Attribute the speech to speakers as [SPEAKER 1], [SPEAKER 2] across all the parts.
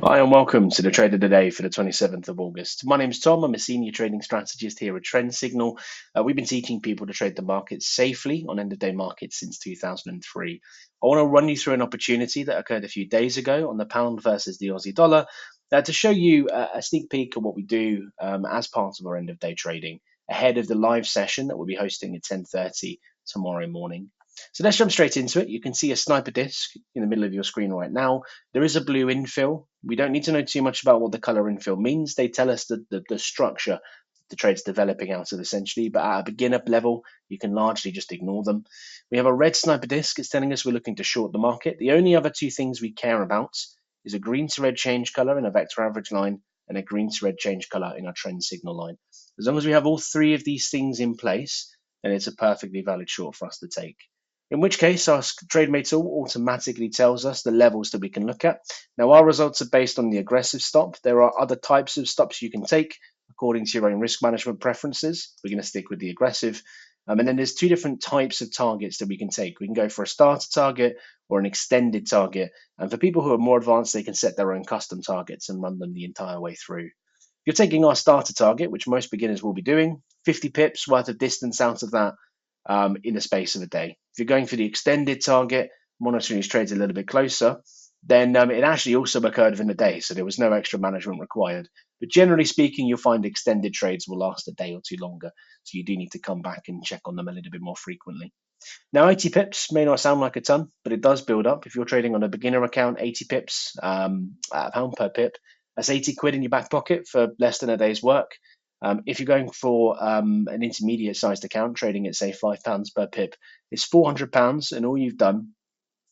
[SPEAKER 1] Hi, and welcome to the Trade of the Day for the 27th of August. My name is Tom. I'm a senior trading strategist here at Trendsignal. We've been teaching people to trade the markets safely on end of day markets since 2003. I want to run you through an opportunity that occurred a few days ago on the pound versus the Aussie dollar to show you a sneak peek of what we do as part of our end of day trading ahead of the live session that we'll be hosting at 10:30 tomorrow morning. So let's jump straight into it. You can see a sniper disc in the middle of your screen right now. There is a blue infill. We don't need to know too much about what the color infill means. They tell us the structure the trade's developing out of essentially, but at a beginner level, you can largely just ignore them. We have a red sniper disc. It's telling us we're looking to short the market. The only other two things we care about is a green to red change color in a vector average line and a green to red change color in our trend signal line. As long as we have all three of these things in place, then it's a perfectly valid short for us to take. In which case, our Trademate tool automatically tells us the levels that we can look at. Now, our results are based on the aggressive stop. There are other types of stops you can take according to your own risk management preferences. We're going to stick with the aggressive. And then there's two different types of targets that we can take. We can go for a starter target or an extended target. And for people who are more advanced, they can set their own custom targets and run them the entire way through. If you're taking our starter target, which most beginners will be doing, 50 pips worth of distance out of that in the space of a day. If you're going for the extended target, monitoring these trades a little bit closer, then it actually also occurred within a day, so there was no extra management required. But generally speaking, you'll find extended trades will last a day or two longer, so you do need to come back and check on them a little bit more frequently. Now, 80 pips may not sound like a ton, but it does build up. If you're trading on a beginner account, 80 pips at a pound per pip, that's 80 quid in your back pocket for less than a day's work. If you're going for an intermediate sized account, trading at say £5 per pip, it's £400, and all you've done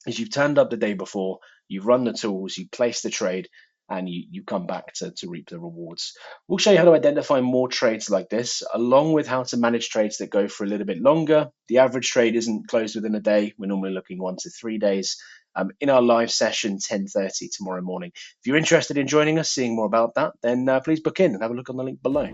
[SPEAKER 1] is you've turned up the day before, you've run the tools, you place the trade, and you come back to reap the rewards. We'll show you how to identify more trades like this, along with how to manage trades that go for a little bit longer. The average trade isn't closed within a day. We're normally looking 1 to 3 days. In our live session, 10:30 tomorrow morning. If you're interested in joining us, seeing more about that, then please book in and have a look on the link below.